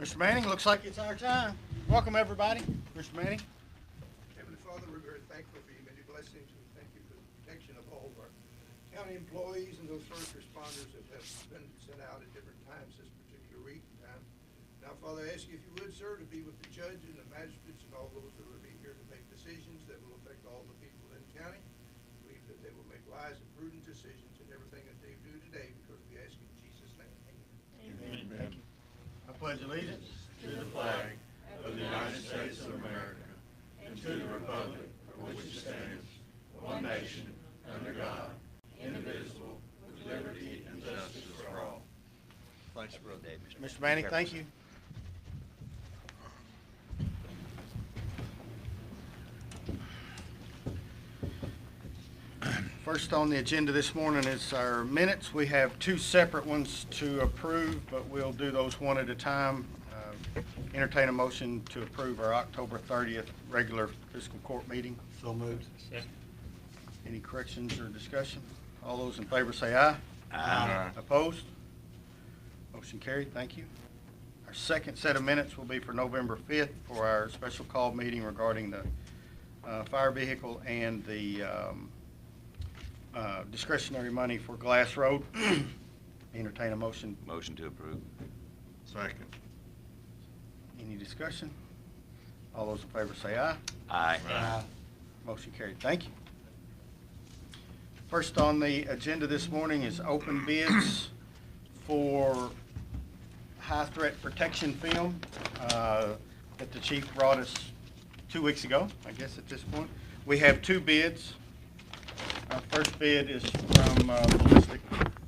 Mr. Manning, looks like it's our time. Welcome, everybody. Mr. Manning. Heavenly Father, we're very thankful for your many blessings. We thank you for the protection of all of our county employees and those first responders that have been sent out at different times this particular week and time. Now, Father, I ask you if you would, sir, to be with the judge and the magistrates and all those that will be here to make decisions that will affect all the people in the county. We believe that they will make wise and prudent decisions in everything that they do today because we ask in Jesus' name. Amen. Thank you. I pledge allegiance To the flag of the United States of America and to the republic for which it stands, one nation, under God, indivisible, with liberty and justice for all. Thanks, Brother Davis. Mr. Manning, thank you. First on the agenda this morning is our minutes. We have two separate ones to approve, but we'll do those one at a time. Entertain a motion to approve our October 30th regular fiscal court meeting. So moved. Any corrections or discussion? All those in favor say aye. Aye. Opposed? Motion carried. Thank you. Our second set of minutes will be for November 5th for our special call meeting regarding the fire vehicle and the discretionary money for Glass Road. Entertain a motion. Motion to approve. Second. Any discussion? All those in favor say aye. Aye. Motion carried. Thank you. First on the agenda this morning is open bids for high threat protection film that the chief brought us 2 weeks ago, I guess at this point. We have two bids. Our first bid is from Ballistic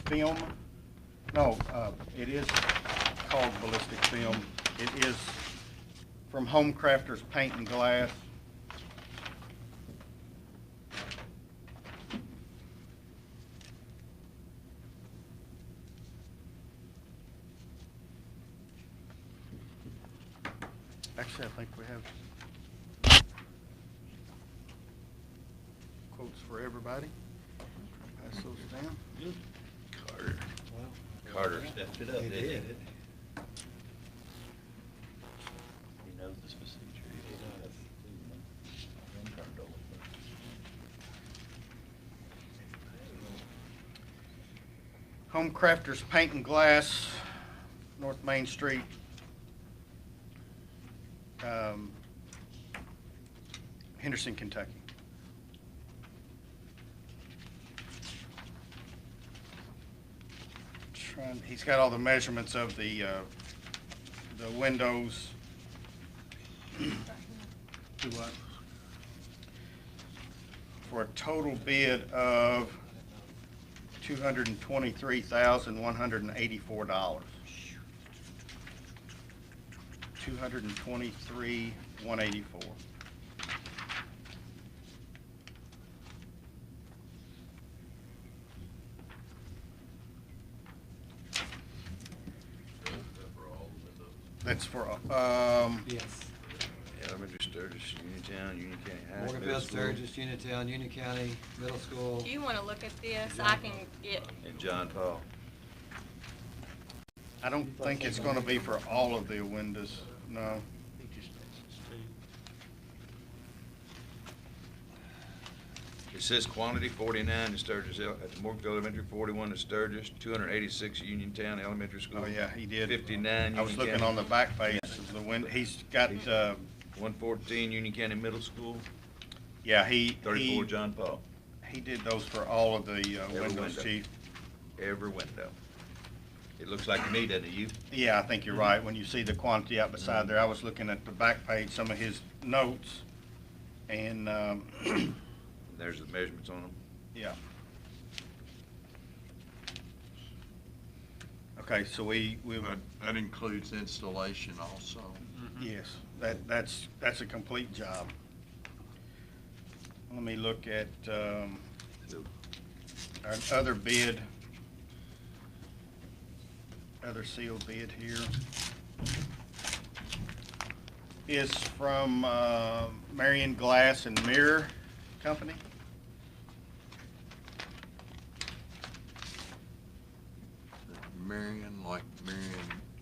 Film. No, it is called Ballistic Film. It is from Home Crafters Paint and Glass. Actually, I think we have quotes for everybody. Pass those down. Carter. Carter stepped it up, He didn't he? did. He knows this procedure. He does. Turned over. Home Crafters Paint and Glass, North Main Street. Henderson, Kentucky. He's got all the measurements of the windows. Do what? For a total bid of $223,184. $223,184. That's for, Yes. Elementary, Sturgis, Uniontown, Union County High. Middle Morganville, School, Sturgis, Uniontown, Union County, Middle School. Do you want to look at this? I can get, And John Paul. I don't think it's gonna be for all of the windows, no. It says quantity 49 at Sturgis, at the Morganville Elementary, 41 at Sturgis, 286 at Uniontown Elementary School. Oh, yeah, he did. 59 I was Union looking County. on the back page of the window, he's got, 114 Union County Middle School, yeah, he 34 John Paul. he did those for all of the windows, window. chief. Every window. It looks like me, doesn't it, you? Yeah, I think you're right. When you see the quantity out beside there, I was looking at the back page, some of his notes, and, There's the measurements on them. yeah. Okay, so we That includes installation also. yes, that's a complete job. Let me look at, our other bid, other sealed bid here, is from Marion Glass and Mirror Company. Marion, like Marion.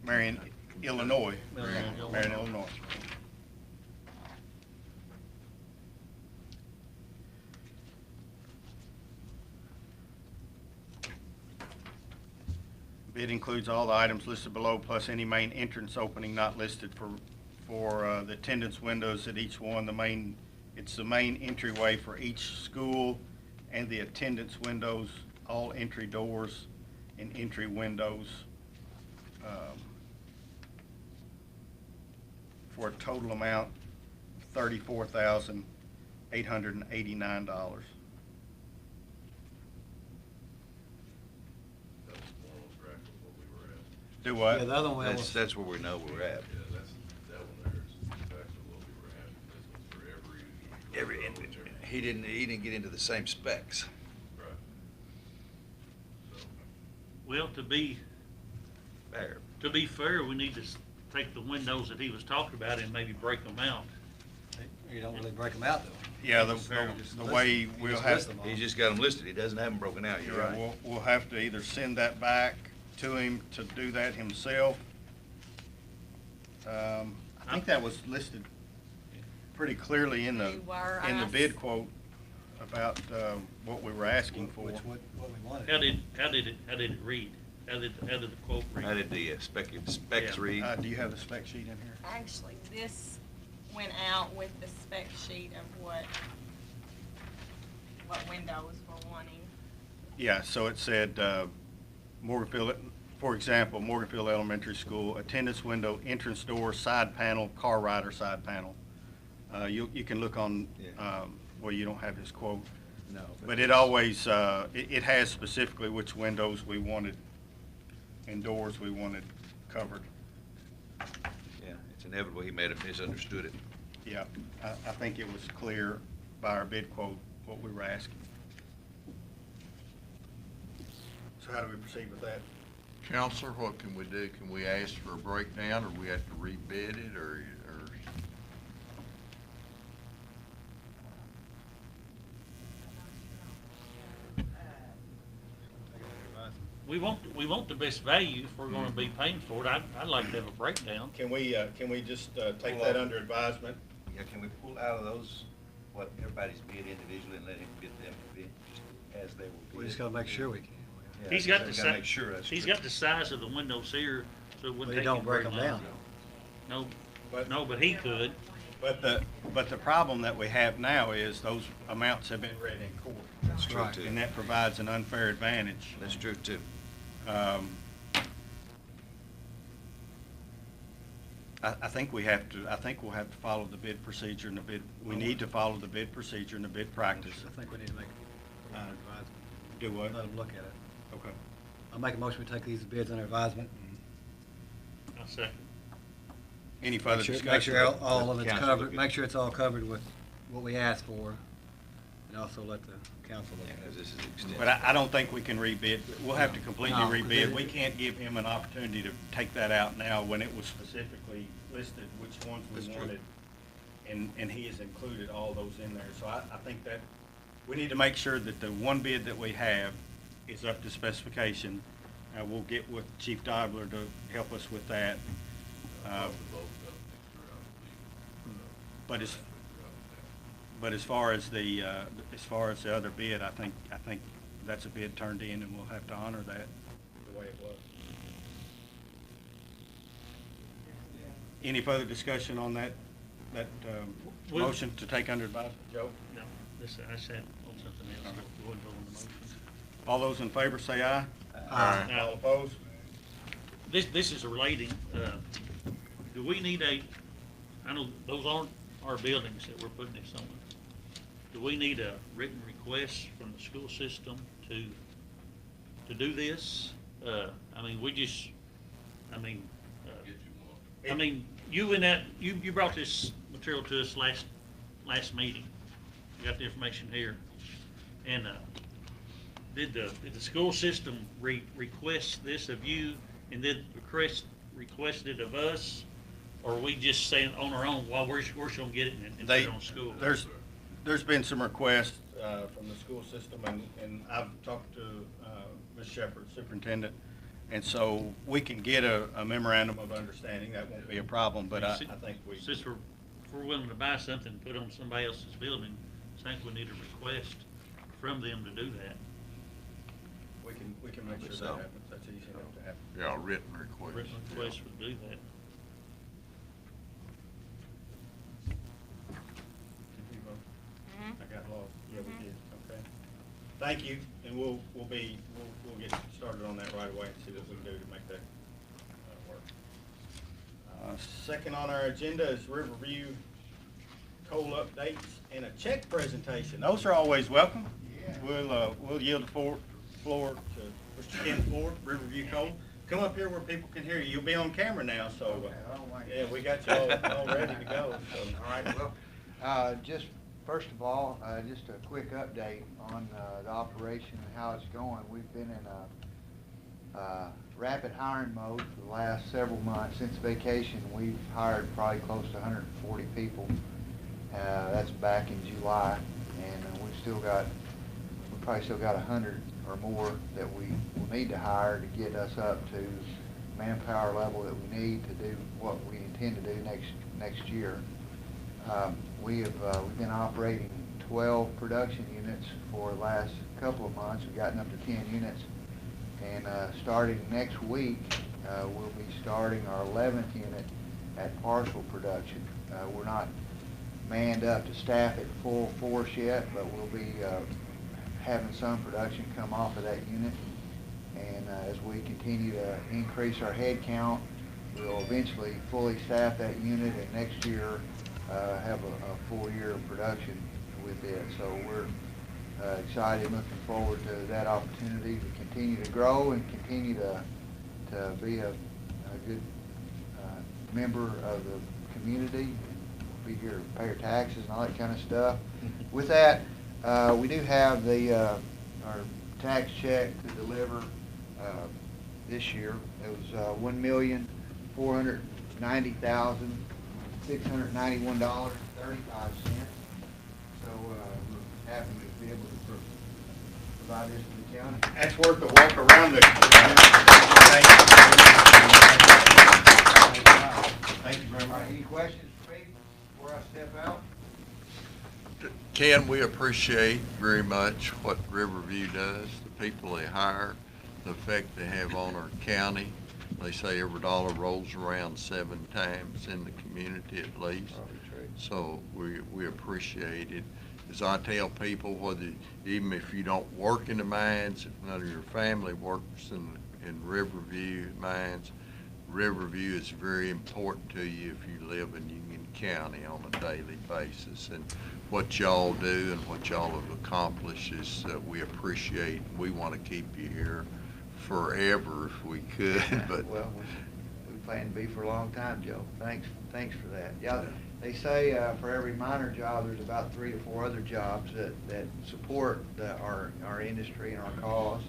Marion, Illinois. Marion, Marion, Illinois. Bid includes all the items listed below, plus any main entrance opening not listed for the attendance windows at each one. It's the main entryway for each school and the attendance windows, all entry doors and entry windows, for a total amount of $34,889. That's more on track with what we were at. Do what? Yeah, the other one was, That's where we know we're at. Yeah, that one there is exactly what we were at. This one's for every. He didn't get into the same specs. Right. So, Well, to be fair, we need to take the windows that he was talking about and maybe break them out. you don't really break them out, though. Yeah, Just the list way them. You we'll just have, list them all. He's just got them listed. He doesn't have them broken out. You're yeah, right. we'll have to either send that back to him to do that himself. I think that was listed pretty clearly in the You were bid asked. quote about what we were asking for. What we wanted. How did it read? How did the quote read? How did the specs Yeah. read? Do you have the spec sheet in here? Actually, this went out with the spec sheet of what windows we're wanting. Yeah, so it said, Morganfield, for example, Morganfield Elementary School, attendance window, entrance door, side panel, car rider side panel. You can look on, Yeah. well, you don't have his quote, No. but it always, it has specifically which windows we wanted and doors we wanted covered. Yeah, it's inevitable he may have misunderstood it. Yeah, I think it was clear by our bid quote what we were asking. So how do we proceed with that? Counselor, what can we do? Can we ask for a breakdown, or we have to rebid it, or? We want the best value if we're gonna be paying for it. I'd like to have a breakdown. Can we just take that under advisement? Yeah, can we pull out of those what everybody's bid individually and let him bid them bid just as they will bid? We just gotta make sure we can. Yeah, He's got the gotta si- make sure that's He's true. got the size of the windows here, so it But wouldn't you take don't him break very them long. down. No, but he could. But the problem that we have now is those amounts have been read in court, That's true Right. too. and that provides an unfair advantage. That's true too. I think we'll have to follow the bid procedure and we need to follow the bid procedure and the bid practice. I think we need to make an advisement. Do what? Let them look at it. Okay. I'll make a motion, we take these bids under advisement. I second. Any further Make sure- discussion? Make sure all of it's Council covered, look at- make sure it's all covered with what we asked for, and also let the council look Yeah, at 'cause it. this is extensive. But I don't think we can rebid. We'll have to completely No, 'cause rebid. it- We can't give him an opportunity to take that out now when it was specifically listed which ones we That's true. wanted. And he has included all those in there. So I think that we need to make sure that the one bid that we have is up to specification. We'll get with Chief Dobler to help us with that. But as far as the other bid, I think that's a bid turned in, and we'll have to honor that the way it was. Any further discussion on that Well- motion to take under advisement, Joe? No, I said on something else. We wouldn't vote on the motion. All those in favor say aye. Aye. All opposed? This is relating, do we need I know those aren't our buildings that we're putting this on. Do we need a written request from the school system to do this? I mean, you brought this material to us last meeting. You got the information here. And, did the school system request this of you, and did request it of us? Or are we just saying on our own, well, we're gonna get it and put it on school? There's been some requests from the school system, and I've talked to Ms. Shepherd, superintendent, And so we can get a memorandum of understanding. That won't be a problem, but I think we. Since if we're willing to buy something and put on somebody else's building, I think we need a request from them to do that. We can make sure So. that happens. That's easy enough to happen. Yeah, written request. Written request would do that. I got lost. Yeah, we did. Okay. Thank you, and we'll get started on that right away and see what we can do to make that work. Second on our agenda is Riverview coal updates and a check presentation. Those are always welcome. We'll yield the floor to Mr. Ken Ford, Riverview Coal. Come up here where people can hear you. You'll be on camera now, so, yeah, we got you all ready to go. So. All right, well, just first of all, just a quick update on the operation and how it's going. We've been in a rapid hiring mode for the last several months. Since vacation, we've hired probably close to 140 people. That's back in July, and we probably still got 100 or more that we will need to hire to get us up to manpower level that we need to do what we intend to do next year. We've been operating 12 production units for the last couple of months. We've gotten up to 10 units, and starting next week, we'll be starting our 11th unit at partial production. We're not manned up to staff at full force yet, but we'll be having some production come off of that unit. And as we continue to increase our head count, we'll eventually fully staff that unit, and next year have a full year of production with it. So we're excited, looking forward to that opportunity to continue to grow and continue to be a good member of the community, be here to pay our taxes and all that kind of stuff. With that, we do have our tax check to deliver this year. It was $1,490,691.35. So we're happy to be able to provide this to the county. That's worth a walk around the. Thank you very All right, much. any questions for me before I step out? Ken, we appreciate very much what Riverview does, the people they hire, the effect they have on our county. They say every dollar rolls around 7 times in the community at least. So we appreciate it. As I tell people, even if you don't work in the mines, if none of your family works in Riverview mines, Riverview is very important to you if you live in Union County on a daily basis. And what y'all do and what y'all have accomplished is we appreciate. We want to keep you here forever if we could. But Well, we plan to be for a long time, Joe. Thanks for that. Yeah, they say for every minor job, there's about 3 to 4 other jobs that support our industry and our cause.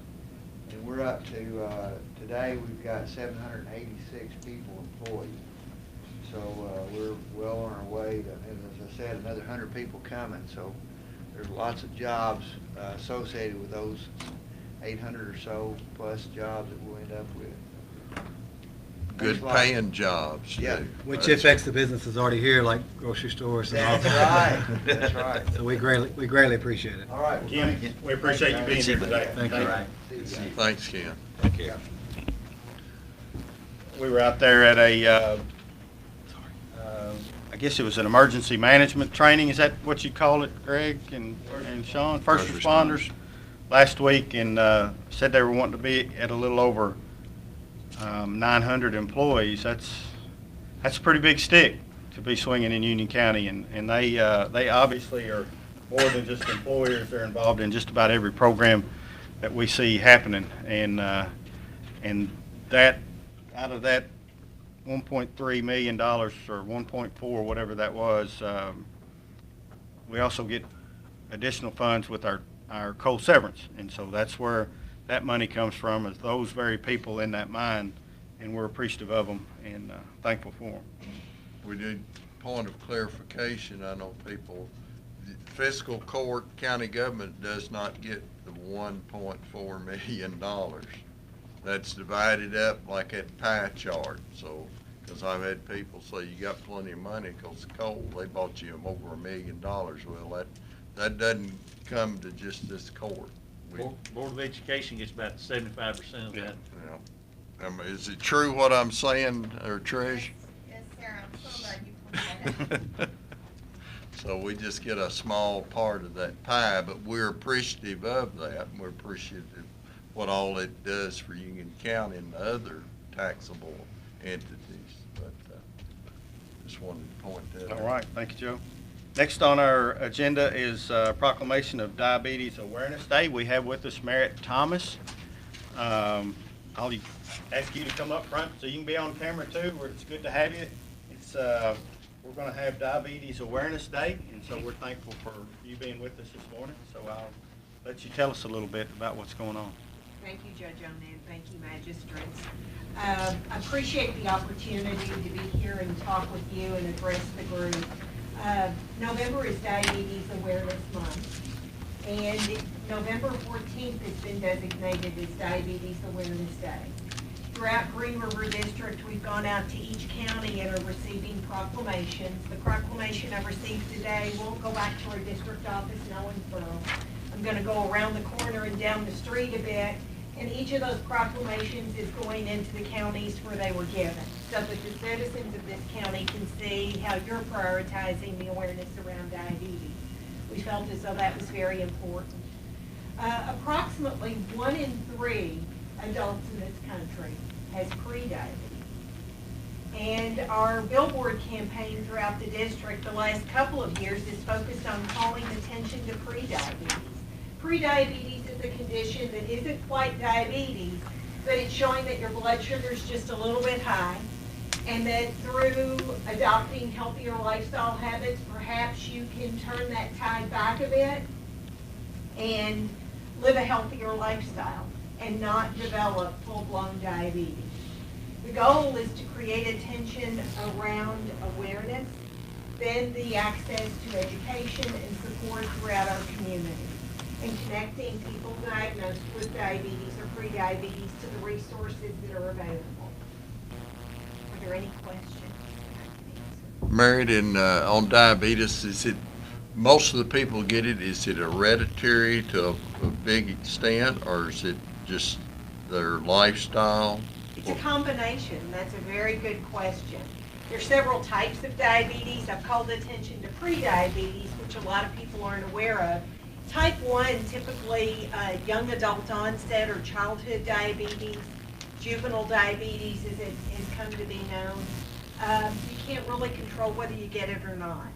And we're up to, today we've got 786 people employed. So we're well on our way to, and as I said, another 100 people coming. So there's lots of jobs associated with those 800 or so plus jobs that we'll end up with. good Thanks a lot. paying jobs Yeah. too. Which affects the businesses already here, like grocery stores and all That's that. right. That's right. So we greatly appreciate it. All right. Well, Ken, thank you. we appreciate you being here today. Thank you. See you guys. Thanks, Ken. Take care. We were out there at a, I guess it was an emergency management training. Is that what you call it, Greg and Sean? First First responders last week, and said they were wanting to be at a little over 900 employees. That's a pretty big stick to be swinging in Union County, and they obviously are more than just employers. They're involved in just about every program that we see happening, and that out of that $1.3 million or 1.4, whatever that was, we also get additional funds with our coal severance, and so that's where that money comes from, is those very people in that mine, and we're appreciative of them and thankful for them. We need point of clarification. I know people, the fiscal court, county government does not get the $1.4 million. that's divided up like that pie chart, so, because I've had people say, you got plenty of money because coal, they bought you over $1 million. Well, that doesn't come to just this court. Board of Education gets about 75% of that. You know, is it true what I'm saying, or Trish? Yes, sir, I'm so glad you pointed that out. So we just get a small part of that pie, but we're appreciative of that, and we're appreciative of what all it does for Union County and the other taxable entities. But just wanted to point that out. All right, thank you, Joe. Next on our agenda is proclamation of Diabetes Awareness Day. We have with us Merritt Thomas. I'll ask you to come up front so you can be on camera too. It's good to have you. We're going to have Diabetes Awareness Day, and so we're thankful for you being with us this morning. So I'll let you tell us a little bit about what's going on. Thank you, Judge Onan. Thank you, magistrates. I appreciate the opportunity to be here and talk with you and address the group. November is Diabetes Awareness Month, and November 14th has been designated as Diabetes Awareness Day. Throughout Green River District, we've gone out to each county and are receiving proclamations. The proclamation I received today won't go back to our district office in Owensboro. I'm going to go around the corner and down the street a bit, and each of those proclamations is going into the counties where they were given, so that the citizens of this county can see how you're prioritizing the awareness around diabetes. We felt as though that was very important. Approximately 1 in 3 adults in this country has pre-diabetes. And our billboard campaign throughout the district the last couple of years is focused on calling attention to pre-diabetes. Pre-diabetes is a condition that isn't quite diabetes, but it's showing that your blood sugar is just a little bit high, and that through adopting healthier lifestyle habits, perhaps you can turn that tide back a bit and live a healthier lifestyle and not develop full-blown diabetes. The goal is to create attention around awareness, then the access to education and support throughout our community, and connecting people diagnosed with diabetes or pre-diabetes to the resources that are available. Are there any questions? Married and on diabetes, is it, most of the people get it, is it hereditary to a big extent, or is it just their lifestyle? It's a combination. That's a very good question. There's several types of diabetes. I've called attention to pre-diabetes, which a lot of people aren't aware of. Type 1, typically young adult onset or childhood diabetes. Juvenile diabetes, as it has come to be known. You can't really control whether you get it or not.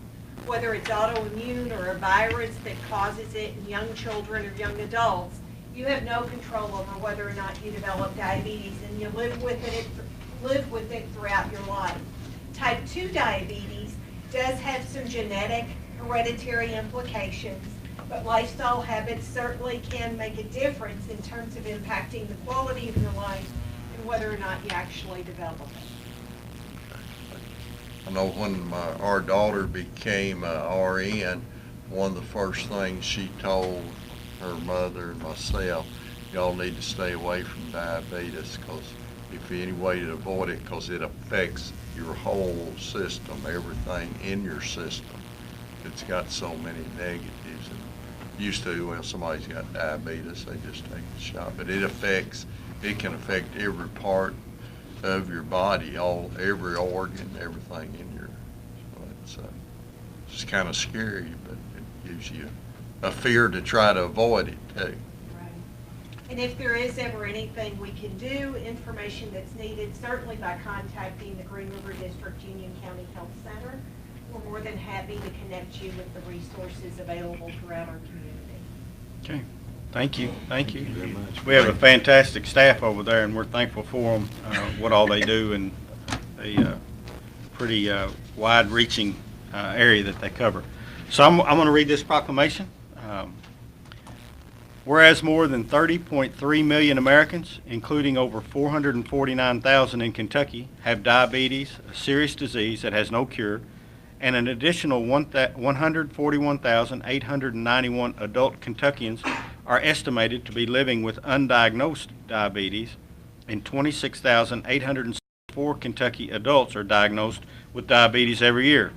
Whether it's autoimmune or a virus that causes it in young children or young adults, you have no control over whether or not you develop diabetes, and you live with it throughout your life. Type 2 diabetes does have some genetic hereditary implications, but lifestyle habits certainly can make a difference in terms of impacting the quality of your life and whether or not you actually develop it. I know when our daughter became RN, one of the first things she told her mother and myself, y'all need to stay away from diabetes, because if any way to avoid it, because it affects your whole system, everything in your system. It's got so many negatives. And used to, well, somebody's got diabetes, they just take the shot, but it can affect every part of your body, every organ, everything in your, so it's just kind of scary, but it gives you a fear to try to avoid it too. Right. And if there is ever anything we can do, information that's needed, certainly by contacting the Green River District Union County Health Center, we're more than happy to connect you with the resources available throughout our community. Okay, thank you, thank you. Very much. We have a fantastic staff over there, and we're thankful for them, what all they do, and a pretty wide-reaching area that they cover. So I'm going to read this proclamation. Whereas more than 30.3 million Americans, including over 449,000 in Kentucky, have diabetes, a serious disease that has no cure, and an additional 141,891 adult Kentuckians are estimated to be living with undiagnosed diabetes. and 26,804 Kentucky adults are diagnosed with diabetes every year.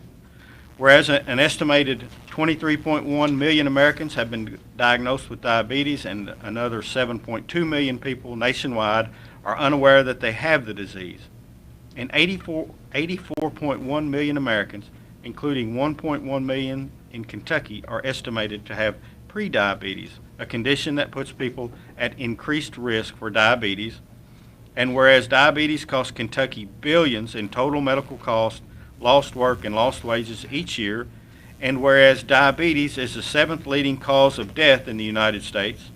Whereas an estimated 23.1 million Americans have been diagnosed with diabetes, and another 7.2 million people nationwide are unaware that they have the disease. And 84.1 million Americans, including 1.1 million in Kentucky, are estimated to have prediabetes, a condition that puts people at increased risk for diabetes. And whereas diabetes costs Kentucky billions in total medical costs, lost work, and lost wages each year, and whereas diabetes is the 7th leading cause of death in the United States,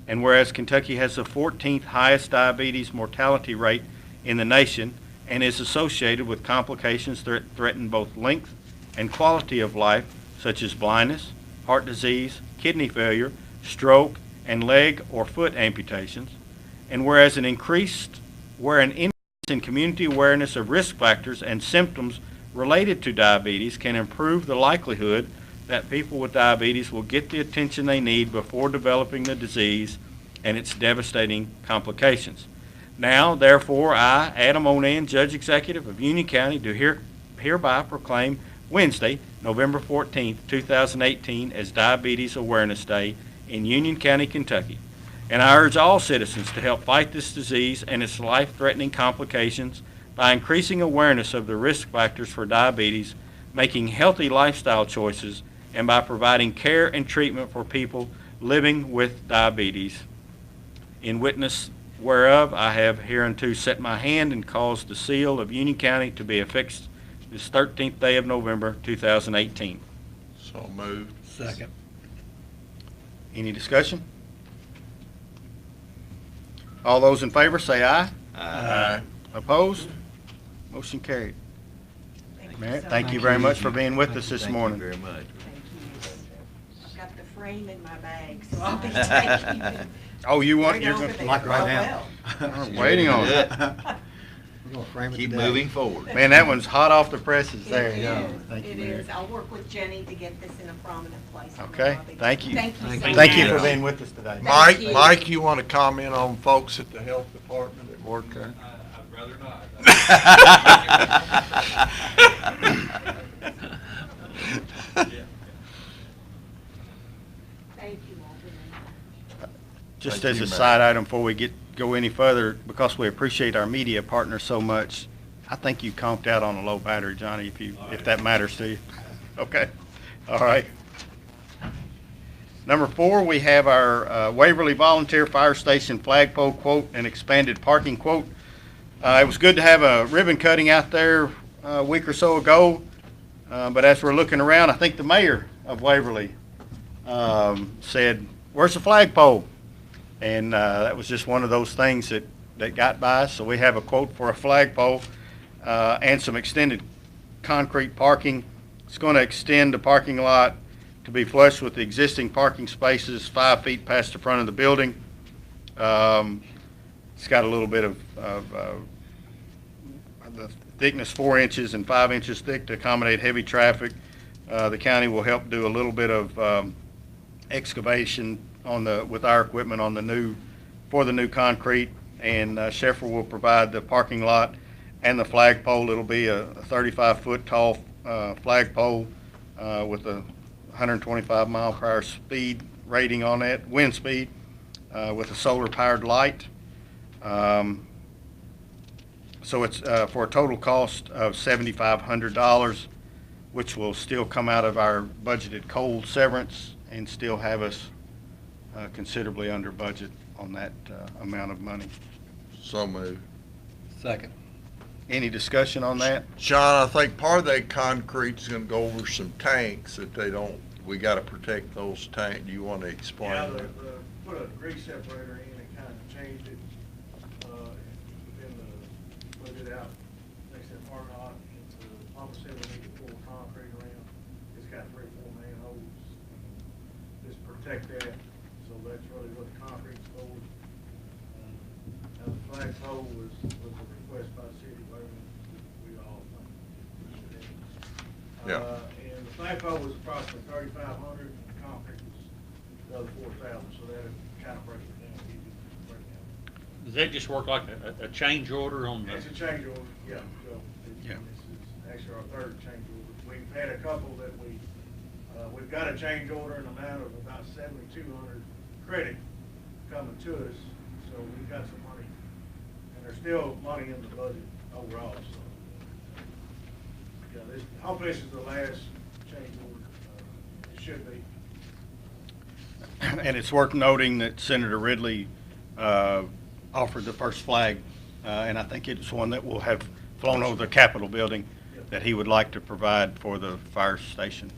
and whereas Kentucky has the 14th highest diabetes mortality rate in the nation and is associated with complications that threaten both length and quality of life, such as blindness, heart disease, kidney failure, stroke, and leg or foot amputations, and whereas an increase in community awareness of risk factors and symptoms related to diabetes can improve the likelihood that people with diabetes will get the attention they need before developing the disease and its devastating complications. Now, therefore, I, Adam Onan, Judge Executive of Union County, do hereby proclaim Wednesday, November 14th, 2018 as Diabetes Awareness Day in Union County, Kentucky. And I urge all citizens to help fight this disease and its life-threatening complications by increasing awareness of the risk factors for diabetes, making healthy lifestyle choices, and by providing care and treatment for people living with diabetes. In witness whereof, I have hereunto set my hand and caused the seal of Union County to be affixed this 13th day of November, 2018. So moved. Second. Any discussion? All those in favor say aye. Aye. Opposed? Motion carried. Mayor, thank you very much for being with us this morning. Thank you very much. Thank you. I've got the frame in my bag, so I'll be taking it. Oh, you want, Right you're over going there. Like right Oh, now. I'm waiting on it. We're gonna frame it Keep today. moving forward. Man, that one's hot off the presses there. It Yeah. is. Thank you, It Mayor. is. I'll work with Jenny to get this in a prominent place. in the Okay, lobby. thank you. Thank you so much. Thank you for being with us today. Mike, you. Mike, you want to comment on folks at the health department at work there? I'd rather not. Thank you all very much. Just Thank as you, a Mayor. side item before we go any further, because we appreciate our media partners so much, I think you conked out on a low battery, Johnny, if that matters to you. Okay, all right. Number 4, we have our Waverly Volunteer Fire Station flagpole quote and expanded parking quote. It was good to have a ribbon cutting out there a week or so ago, but as we're looking around, I think the mayor of Waverly said, "Where's the flagpole?" And that was just one of those things that got by us. So we have a quote for a flagpole and some extended concrete parking. It's going to extend the parking lot to be flush with the existing parking spaces 5 feet past the front of the building. It's got a little bit of the thickness 4 inches and 5 inches thick to accommodate heavy traffic. The county will help do a little bit of excavation with our equipment on the new concrete, and Sheffer will provide the parking lot and the flagpole. It'll be a 35-foot tall flagpole with a 125 mile per hour speed rating on that, wind speed, with a solar powered light. So it's for a total cost of $7,500, which will still come out of our budgeted coal severance and still have us considerably under budget on that amount of money. So moved. Second. Any discussion on that? John, I think part of that concrete's gonna go over some tanks that we gotta protect those tanks. Do you want to explain Yeah, that? put a grease separator in and kind of changed it, then put it out next to the parking lot, into the pump center, need to pour concrete around. It's got 3 or 4 manholes, just protect that, so that's really what the concrete's for. Now, the flagpole was a request by the city, we all think. Yeah. And the flagpole was approximately 3,500, and the concrete was the other 4,000, so that kind of breaks it down, easy to break down. Does that just work like a change order on the? It's a change order, yeah, Joe. Yeah. This is actually our third change order. We've had a couple that we've got a change order in the amount of about 7,200 credit coming to us, so we've got some money. And there's still money in the budget overall, so. Yeah, hopefully this is the last change order. It should be. And it's worth noting that Senator Ridley offered the first flag, and I think it's one that will have flown over the Capitol building that he would like to provide for the fire station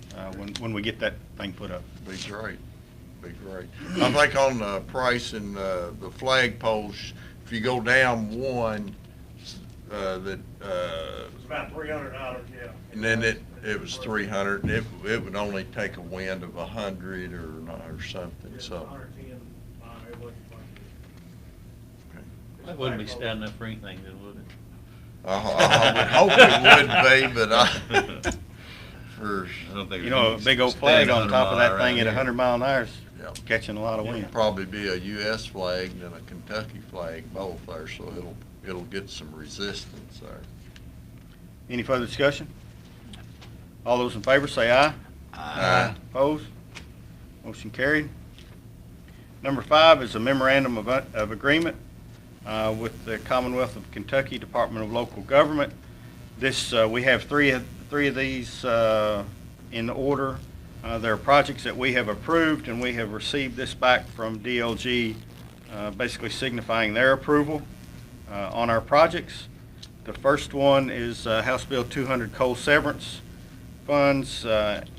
when we get that thing put up. Be great, be great. I think on the price and the flag poles, if you go down one, It was about $300, yeah. and then it was 300, and it would only take a wind of 100 or something, so. 110, it wasn't funny. That wouldn't be standing up for anything then, would it? I would hope it would be, but for, I don't think You know, a big old flag on top of that thing at 100 mile an hour is yeah, catching a lot of wind. it'll probably be a US flag and a Kentucky flag both there, so it'll get some resistance there. Any further discussion? All those in favor say aye. Aye. Opposed? Motion carried. Number 5 is a memorandum of agreement with the Commonwealth of Kentucky Department of Local Government. This, we have three of these in order. There are projects that we have approved, and we have received this back from DLG, basically signifying their approval on our projects. The first one is House Bill 200 coal severance funds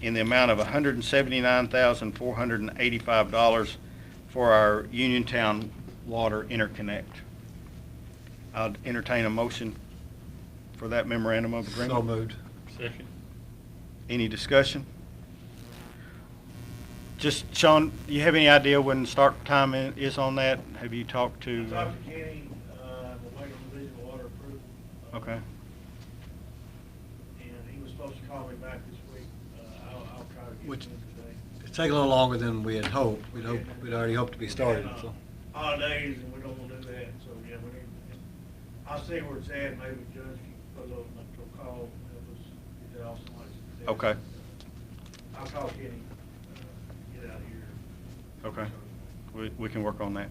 in the amount of $179,485 for our Uniontown Water Interconnect. I'll entertain a motion for that memorandum of agreement. So moved. Second. Any discussion? Just, Sean, do you have any idea when start time is on that? Have you talked to? I talked to Kenny, we're waiting on division of water approval. Okay. And he was supposed to call me back this week. I'll try to get Which- him today. It's taking a little longer than we had hoped. We'd already hoped to be started, so. Holidays, and we don't want to do that, so, yeah, we need, I'll see where it's at, maybe the judge can put a little call, help us get that off somebody's desk. Okay. I'll call Kenny, get out of here. Okay. We can work on that.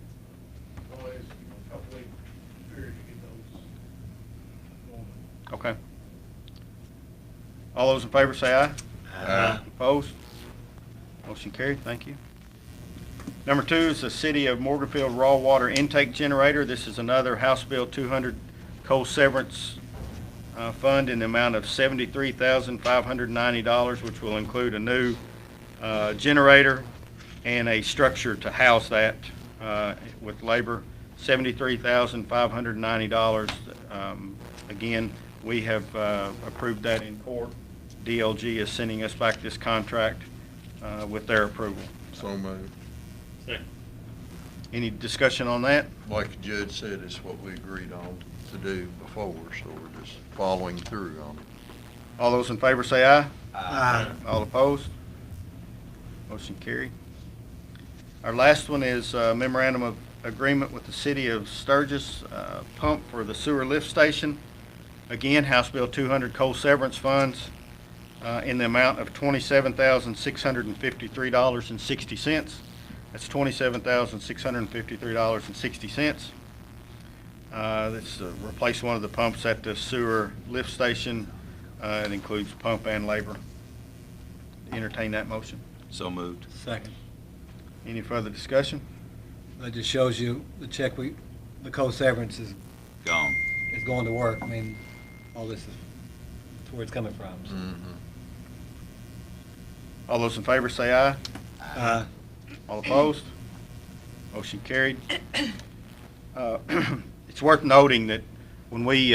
Always, a couple week period to get those going. Okay. All those in favor say aye. Aye. Opposed? Motion carried. Thank you. Number 2 is the City of Morganfield Raw Water Intake Generator. This is another House Bill 200 coal severance fund in the amount of $73,590, which will include a new generator and a structure to house that with labor. $73,590. Again, we have approved that in court. DLG is sending us back this contract with their approval. So moved. Second. Any discussion on that? Like the judge said, it's what we agreed on to do before, so we're just following through on it. All those in favor say aye. Aye. All opposed? Motion carried. Our last one is a memorandum of agreement with the City of Sturgis pump for the sewer lift station. Again, House Bill 200 coal severance funds in the amount of $27,653.60. That's $27,653.60. This replace one of the pumps at the sewer lift station. It includes pump and labor. Entertain that motion. So moved. Second. Any further discussion? That just shows you the the coal severance is Gone. going to work. I mean, all this is where it's coming from. So. Mm-hmm. All those in favor say aye. Aye. All opposed? Motion carried. It's worth noting that when we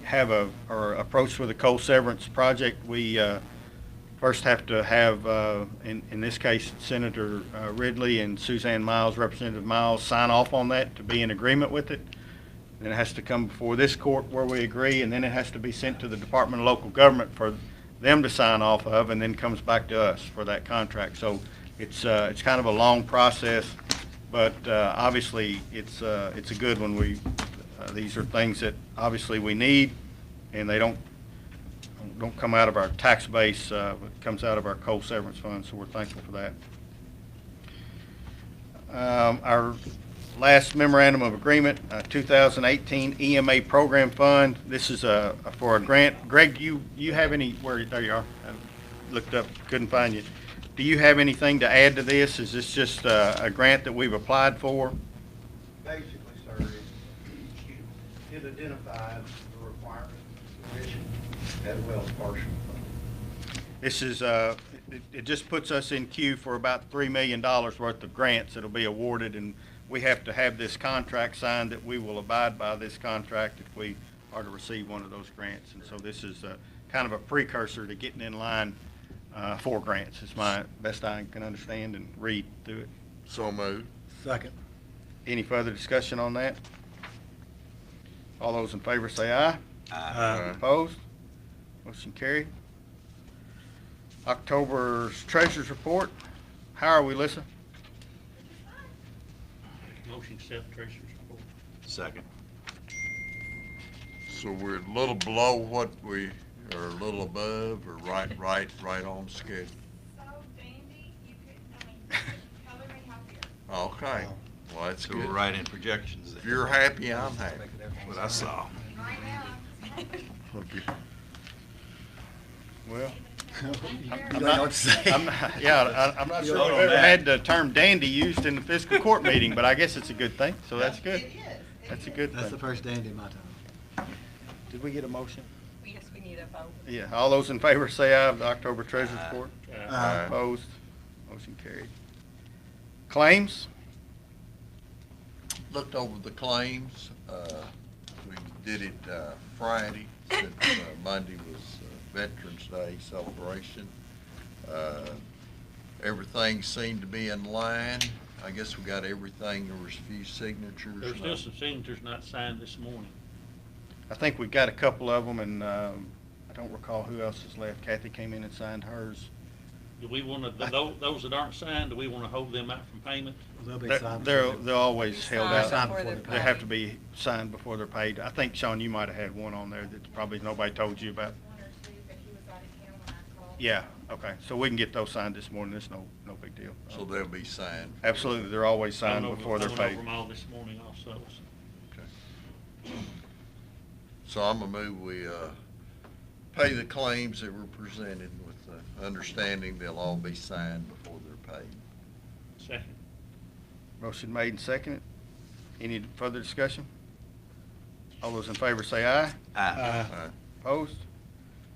have are approached with a coal severance project, we first have to have, in this case, Senator Ridley and Suzanne Miles, Representative Miles, sign off on that to be in agreement with it. Then it has to come before this court where we agree, and then it has to be sent to the Department of Local Government for them to sign off of, and then comes back to us for that contract. So it's kind of a long process, but obviously it's a good one. These are things that obviously we need, and they don't come out of our tax base, it comes out of our coal severance fund, so we're thankful for that. Our last memorandum of agreement, 2018 EMA program fund. This is for a grant. Greg, you have any, there you are. I looked up, couldn't find you. Do you have anything to add to this? Is this just a grant that we've applied for? Basically, sir, it identifies the requirement position as well as partial funding. This is, it just puts us in queue for about $3 million worth of grants that'll be awarded, and we have to have this contract signed that we will abide by this contract if we are to receive one of those grants. And so this is kind of a precursor to getting in line for grants. It's my best I can understand and read through it. So moved. Second. Any further discussion on that? All those in favor say aye. Aye. Opposed? Motion carried. October's treasurer's report. How are we, Lisa? Motion accept treasurer's report. Second. So we're a little below what we, or a little above, or right on schedule? So, Dandy, you could, color me happier. Okay, well, that's So we're good. right in projections If then. you're happy, I'm happy. What I saw. Right now. Well, You I'm don't not- know what to say. I'm not sure Vote we've on ever that. had the term dandy used in the fiscal court meeting, but I guess it's a good thing, so that's good. It is. That's a good That's the thing. first dandy in my time. Did we get a motion? Yes, we need a vote. Yeah, all those in favor say aye of the October treasurer's Aye. report. Aye. Opposed? Motion carried. Claims? Looked over the claims. We did it Friday, since Monday was Veterans Day celebration. Everything seemed to be in line. I guess we got everything. There was a few signatures. There's still some signatures not signed this morning. I think we've got a couple of them, and I don't recall who else is left. Kathy came in and signed hers. Do we want to, those that aren't signed, do we want to hold them out from payment? They'll be They're, signed. they're always held Signed out. before they're They have paid. to be signed before they're paid. I think, Sean, you might have had one on there that probably nobody told you about. One or two, but he was out of town when I called. Yeah, okay, so we can get those signed this morning, it's no big deal. So they'll be signed. Absolutely, they're always signed I went before they're over paid. them all this morning also. Okay. So I'm gonna move we pay the claims that were presented with the understanding they'll all be signed before they're paid. Second. Motion made and seconded. Any further discussion? All those in favor say aye. Aye. Aye. Opposed?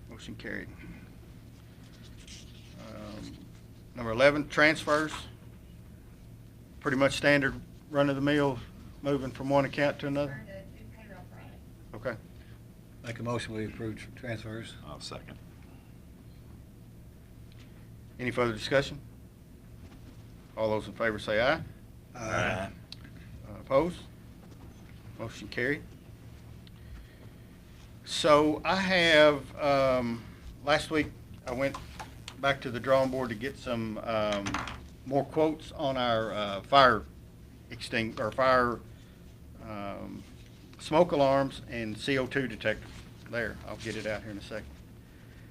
Motion carried. Number 11, transfers. Pretty much standard run-of-the-mill, moving from one account to another. Trying to do payroll Friday. Okay. Make a motion, we approve transfers. I'll second. Any further discussion? All those in favor say aye. Aye. Opposed? Motion carried. So I have, last week, I went back to the drawing board to get some more quotes on our fire smoke alarms and CO2 detectors. There, I'll get it out here in a second.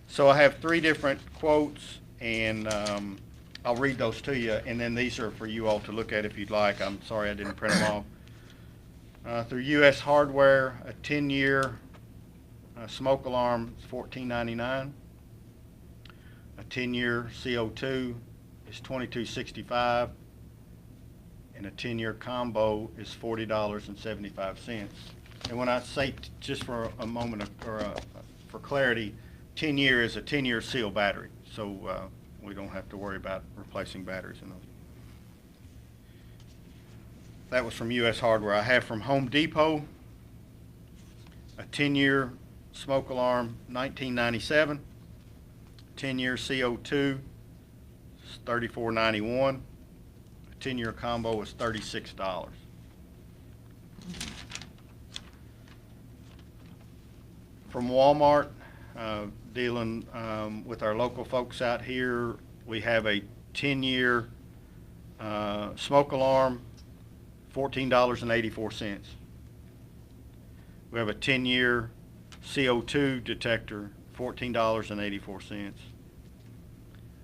So I have 3 different quotes, and I'll read those to you, and then these are for you all to look at if you'd like. I'm sorry I didn't print them off. Through U.S. Hardware, a 10-year smoke alarm is $14.99. A 10-year CO2 is $22.65, and a 10-year combo is $40.75. And when I say, just for a moment, for clarity, 10-year is a 10-year seal battery, so we don't have to worry about replacing batteries in those. That was from U.S. Hardware. I have from Home Depot a 10-year smoke alarm, $19.97. 10-year CO2 is $34.91. A 10-year combo is $36. From Walmart, dealing with our local folks out here, we have a 10-year smoke alarm, $14.84. We have a 10-year CO2 detector, $14.84.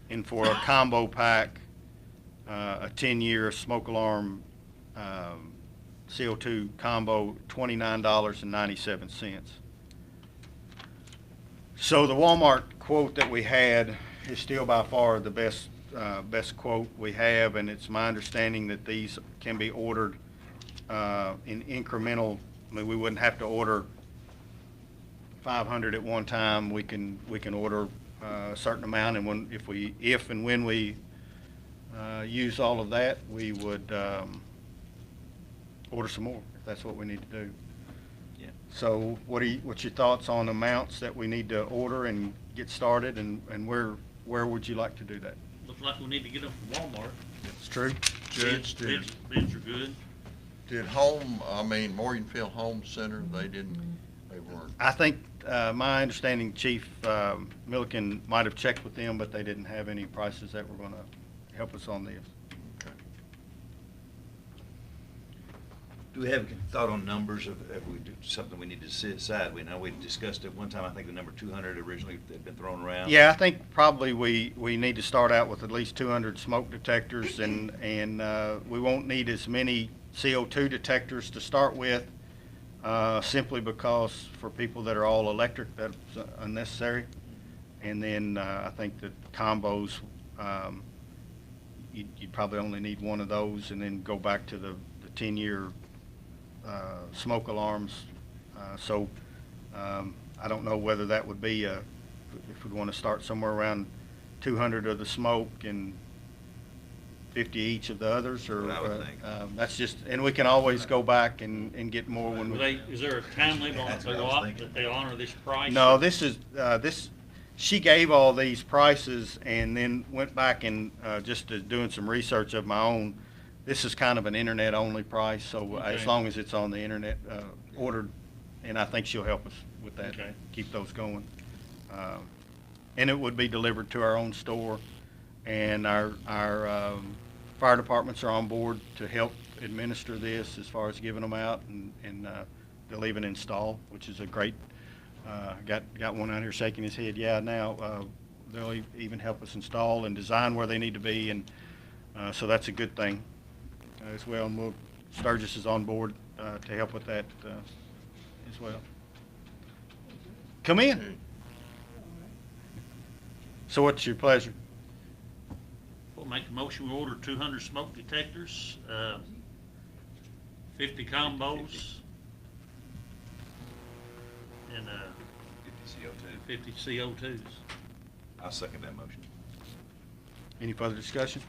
And for a combo pack, a 10-year smoke alarm CO2 combo, $29.97. So the Walmart quote that we had is still by far the best quote we have, and it's my understanding that these can be ordered in incremental. I mean, we wouldn't have to order 500 at one time. We can order a certain amount, and if and when we use all of that, we would order some more if that's what we need to do. Yeah. So what's your thoughts on amounts that we need to order and get started, and where would you like to do that? Looks like we need to get them from Walmart. It's true. Judge, Bids are good. did Morganfield Home Center, they weren't. I think, my understanding, Chief Milliken might have checked with them, but they didn't have any prices that were gonna help us on this. Okay. Do we have a thought on numbers of, if we do something we need to set aside? We know we discussed it one time, I think the number 200 originally had been thrown around. Yeah, I think probably we need to start out with at least 200 smoke detectors, and we won't need as many CO2 detectors to start with, simply because for people that are all electric, that's unnecessary. And then I think that combos, you'd probably only need one of those, and then go back to the 10-year smoke alarms. I don't know whether that would be if we'd want to start somewhere around 200 of the smoke and 50 each of the others, or I would think. that's just, and we can always go back and get more when we. Is there a time limit on That's what I was thinking. that they honor this price? No, this is, she gave all these prices and then went back and, just doing some research of my own. This is kind of an internet-only price, so as Okay. long as it's on the internet, ordered, and I think she'll help us with that, Okay. keep those going. And it would be delivered to our own store, and our fire departments are on board to help administer this as far as giving them out, and they'll even install, which is a great, got one out here shaking his head, yeah, now, they'll even help us install and design where they need to be, and so that's a good thing as well. And Sturgis is on board to help with that as well. Come in. So what's your pleasure? We'll make a motion, we order 200 smoke detectors, 50 combos, and 50 CO2s. I'll second that motion. Any further discussion?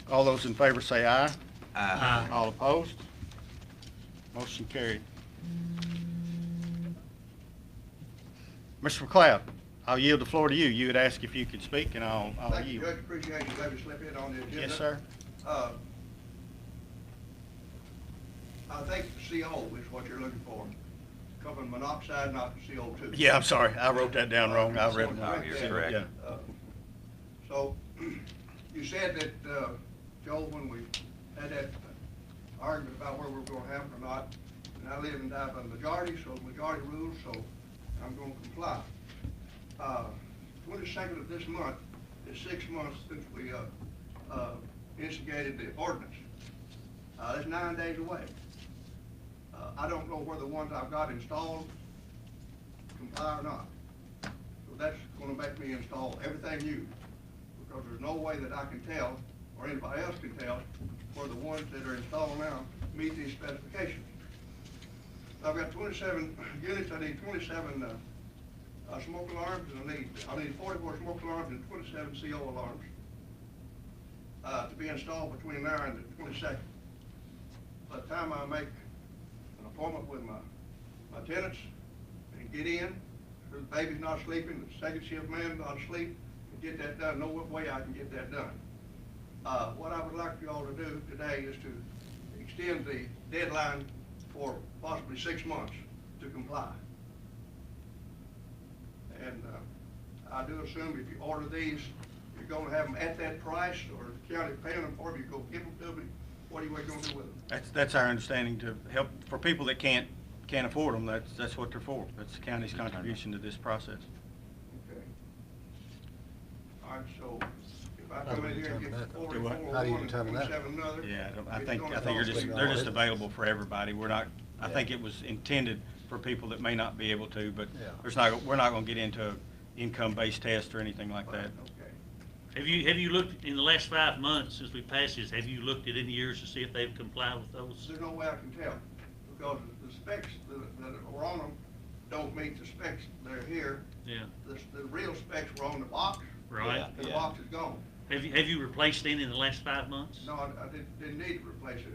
All those in favor say aye. Aye. All opposed? Motion carried. Mr. McLeod, I'll yield the floor to you. You had asked if you could speak, and I'll Thank you, yield. Judge, appreciate you letting me slip in on the agenda. Yes, sir. I think the CO is what you're looking for, carbon monoxide, not the CO2. Yeah, I'm sorry. I wrote that down wrong. I read it. Oh, you're correct. Yeah. So, you said that, Joel, when we had that argument about where we were gonna have it or not, and I live and die by the majority, so majority rules, so I'm gonna comply. 22nd of this month is 6 months since we, instigated the ordinance. That's 9 days away. I don't know whether the ones I've got installed comply or not. So that's gonna make me install everything new, because there's no way that I can tell, or anybody else can tell, where the ones that are installed now meet these specifications. I've got 27 units, I need 27 smoke alarms, and I need 44 smoke alarms and 27 CO alarms to be installed between now and the 22nd. By the time I make an appointment with my tenants and get in, the baby's not sleeping, the second shift man's not asleep, and get that done, no way I can get that done. What I would like you all to do today is to extend the deadline for possibly 6 months to comply. And I do assume if you order these you're gonna have them at that price, or the county paying them for them, you go give them to me, what are you gonna do with them? That's our understanding, to help, for people that can't afford them, that's what they're for. That's the county's contribution to this process. Okay. All right, so if I come in here and get Do what? 44 How do you one and determine that? 27 another. Yeah, I it's think gonna you're cost me they're just more. available for everybody. We're not, I think it was intended for people that may not be able to, but Yeah. we're not gonna get into an income-based test or anything like that. Okay. Have you looked, in the last 5 months since we passed this, have you looked at any years to see if they've complied with those? There's no way I can tell, because the specs that are on them don't meet the specs that are here. Yeah, The real specs were on the box. right? And the box is gone. Have you replaced any in the last 5 months? No, I didn't need to replace it,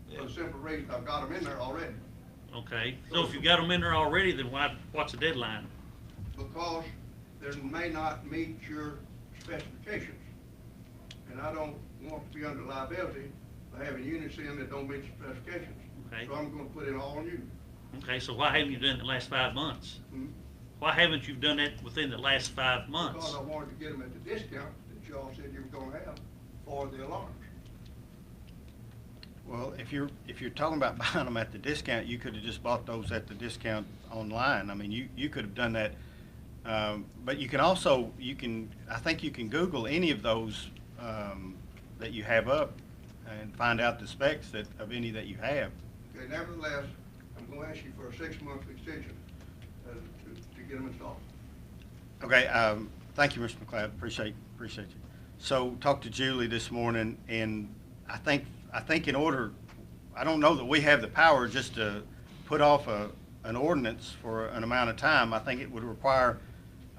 for the Yeah. simple reason I've got them in there already. Okay, so if you got them in there already, then what's the deadline? Because they may not meet your specifications. And I don't want to be under liability by having units in that don't meet your specifications. Okay. So I'm gonna put it all on you. Okay, so why haven't you done it in the last 5 months? Hmm? Why haven't you done that within the last 5 months? Because I wanted to get them at the discount that y'all said you were gonna have for the alarms. Well, if you're talking about buying them at the discount, you could have just bought those at the discount online. I mean, you could have done that. But you can also, I think you can Google any of those that you have up and find out the specs of any that you have. Okay, nevertheless, I'm gonna ask you for a 6-month extension to get them installed. Okay, thank you, Mr. McLeod, appreciate you. So, talked to Julie this morning, and I think in order, I don't know that we have the power just to put off an ordinance for an amount of time. I think it would require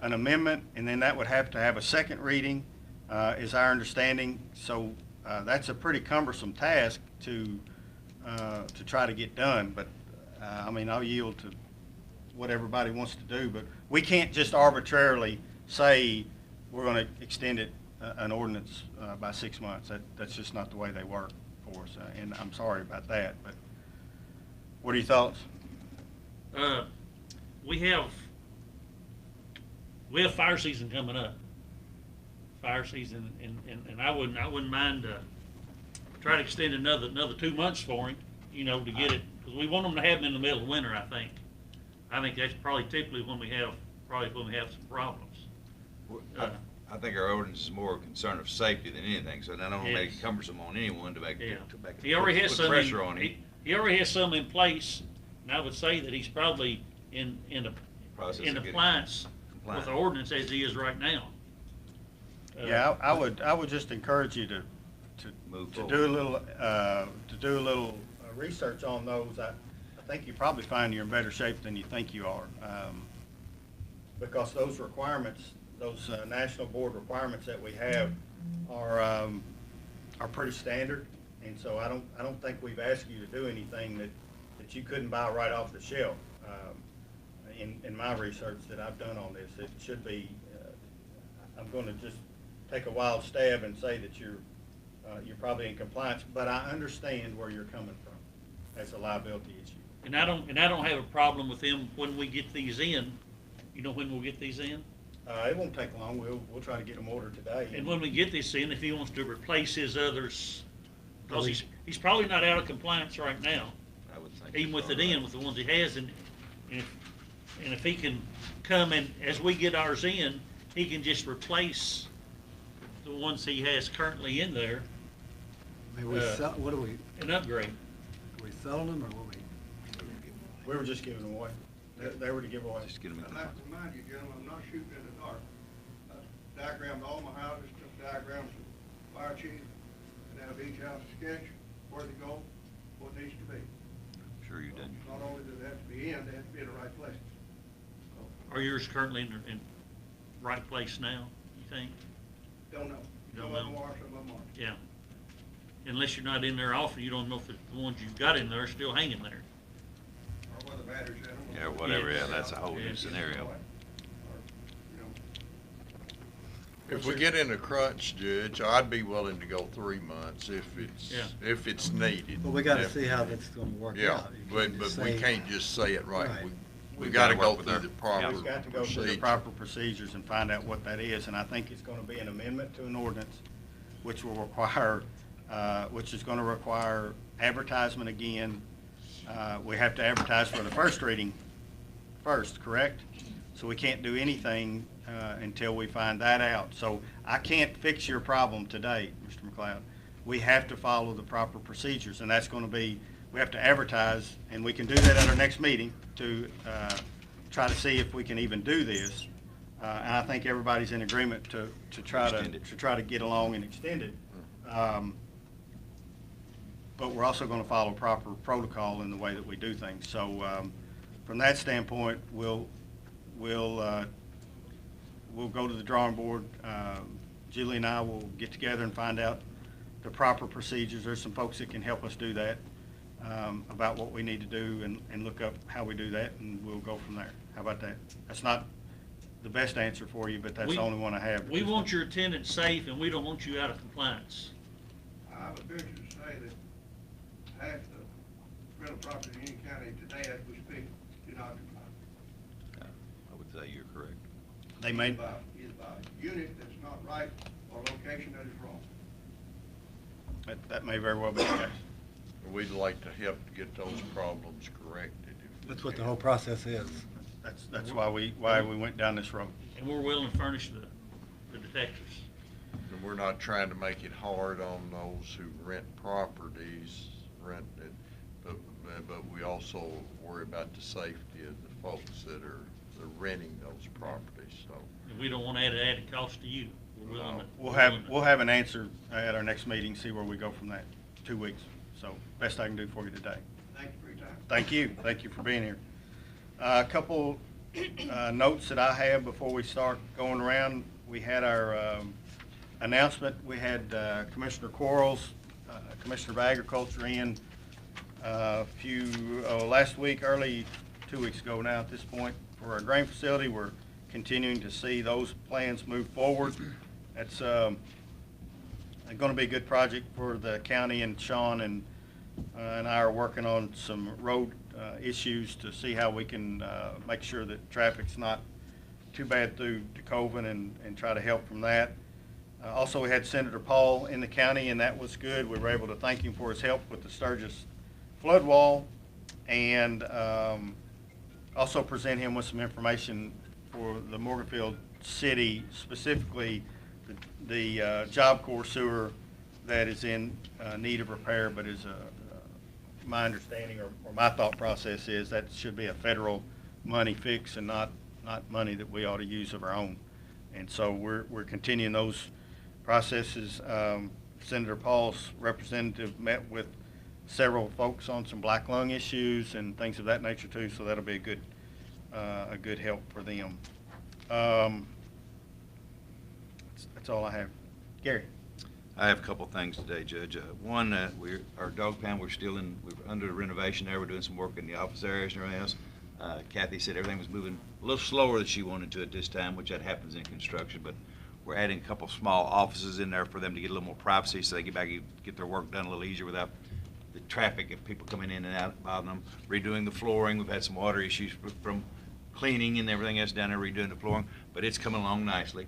an amendment, and then that would have to have a second reading, is our understanding. So, that's a pretty cumbersome task to try to get done, but, I mean, I'll yield to what everybody wants to do, but we can't just arbitrarily say we're gonna extend it, an ordinance, by 6 months. That's just not the way they work for us, and I'm sorry about that, but what are your thoughts? We have fire season coming up. Fire season, and I wouldn't mind, try to extend another 2 months for him, to get it, because we want them to have them in the middle of winter, I think. I think that's probably typically when we have some problems. I think our ordinance is more a concern of safety than anything, so I don't want to make Yes. it cumbersome on anyone to Yeah. He put pressure on him. He already has some in place, and I would say that he's probably in Process of getting compliance with compliant. the ordinance as he is right now. Yeah, I would just encourage you to Move do a forward. little research on those. I think you probably find you're in better shape than you think you are. Because those requirements, those national board requirements that we have are pretty standard. And so I don't think we've asked you to do anything that you couldn't buy right off the shelf. In my research that I've done on this, it should be, I'm gonna just take a wild stab and say that you're probably in compliance, but I understand where you're coming from as a liability issue. And I don't have a problem with them when we get these in. You know when we'll get these in? It won't take long. We'll try to get them ordered today. And when we get this in, if he wants to replace his others, because he's probably not out of compliance right now, I would think. even with it's it all in, right. with the ones he has, and if he can come and, as we get ours in, he can just replace the ones he has currently in there I mean, what are we and upgrade. selling them, or what we? We were just giving them away. They were to give away. Just get 'em in I'd like to remind you, gentlemen, I'm not shooting in the dark. I diagrammed all my houses, took diagrams of fire chief, and have each house sketch, where to go, what needs to be. Sure you did. Not only does it have to be in, they have to be in the right place. Are yours currently in right place now, you think? Don't know. Don't Some of them know. are, some of them aren't. Yeah. Unless you're not in there often, you don't know if the ones you've got in there are still hanging there. Or where the batteries in them. Yeah, whatever, Yes. yeah, that's a whole new Yes. scenario. Or, you know, If we get in a crunch, Judge, I'd be willing to go 3 months Yeah. if it's needed. But we gotta If- see how that's gonna work Yeah, out. You but can't just we say- can't just say it right. Right. We gotta work go with through our the proper council. We've got to go through the procedure. proper procedures and find out what that is, and I think it's gonna be an amendment to an ordinance, which will require, which is gonna require advertisement again. We have to advertise for the first reading first, correct? So we can't do anything, until we find that out. So I can't fix your problem today, Mr. McLeod. We have to follow the proper procedures, and that's gonna be, we have to advertise, and we can do that at our next meeting to, try to see if we can even do this. And I think everybody's in agreement to try Extend it. to try to get along and extend it. But we're also gonna follow proper protocol in the way that we do things. So, from that standpoint, we'll go to the drawing board. Julie and I will get together and find out the proper procedures. There's some folks that can help us do that, about what we need to do and look up how we do that, and we'll go from there. How about that? That's not the best answer for you, but that's the only one I have. We want your attendance safe, and we don't want you out of compliance. I would venture to say that half the rental property in Union County today, as we speak, do not comply. I would say you're correct. They may, Either by unit that's not right or location that is wrong. that may very well be the case. We'd like to help get those problems corrected. if we That's what the can. whole process is. That's why we went down this road. And we're willing to furnish the detectives. And we're not trying to make it hard on those who rent properties, but we also worry about the safety of the folks that are renting those properties, so. And we don't want to add an added cost to you. We're willing to. We'll have an answer at our next meeting, see where we go from that, 2 weeks. So best I can do for you today. Thank you for your time. Thank you for being here. A couple notes that I have before we start going around. We had our announcement. We had Commissioner Quarles, Commissioner of Agriculture in last week, early 2 weeks ago now at this point, for our grain facility. We're continuing to see those plans move forward. That's going to be a good project for the county, and Sean and I are working on some road issues to see how we can make sure that traffic's not too bad through DeKalb and try to help from that. Also, we had Senator Paul in the county, and that was good. We were able to thank him for his help with the Sturgis flood wall, and also present him with some information for the Morganfield City, specifically the Job Corps sewer that is in need of repair, but is my understanding or my thought process is that should be a federal money fix and not money that we ought to use of our own. And so we're continuing those processes. Senator Paul's representative met with several folks on some black lung issues and things of that nature too, so that'll be a good help for them. That's all I have. Gary? I have a couple of things today, Judge. One, our dog pound, we're under renovation there. We're doing some work in the office areas and everything else. Kathy said everything was moving a little slower than she wanted to at this time, which that happens in construction, but we're adding a couple small offices in there for them to get a little more privacy so they get their work done a little easier without the traffic of people coming in and out bothering them. Redoing the flooring. We've had some water issues from cleaning and everything else down there, redoing the flooring, but it's coming along nicely.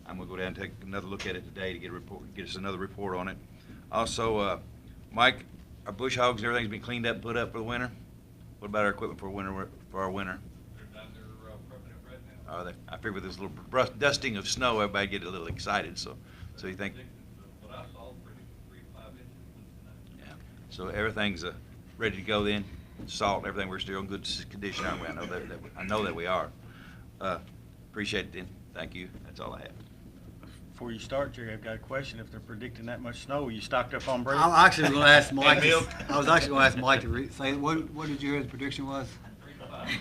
I'm gonna go down and take another look at it today to get us another report on it. Also, Mike, our bush hogs and everything's been cleaned up and put up for the winter. What about our equipment for our winter? They're down there prepping it right now. Are they? I figure with this little dusting of snow, everybody get a little excited. So you think? What I saw, 3 to 5 inches tonight. Yeah. So everything's ready to go then. Salt, everything. We're still in good condition, aren't we? I know that we are. Appreciate it then. Thank you. That's all I have. Before you start, Jerry, I've got a question. If they're predicting that much snow, are you stocked up on bread? I actually was going to ask Mike. And milk. I was actually going to ask Mike to say what did you hear his prediction was?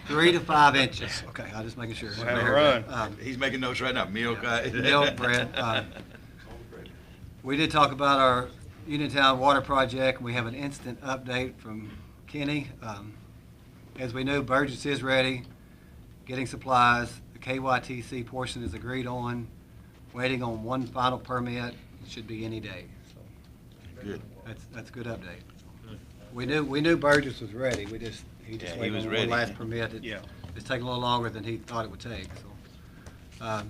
3 to 5 inches. Okay, I'm just making sure. We'll have a run. He's making notes right now. Milk. Milk, bread. We did talk about our Uniontown water project. We have an instant update from Kenny. As we know, Burgess is ready, getting supplies. The KYTC portion is agreed on. Waiting on one final permit. It should be any day. So Good. that's a good update. We knew Burgess was ready. He just Yeah, he waited was on ready. one last permit Yeah. it's taking a little longer than he thought it would take, so.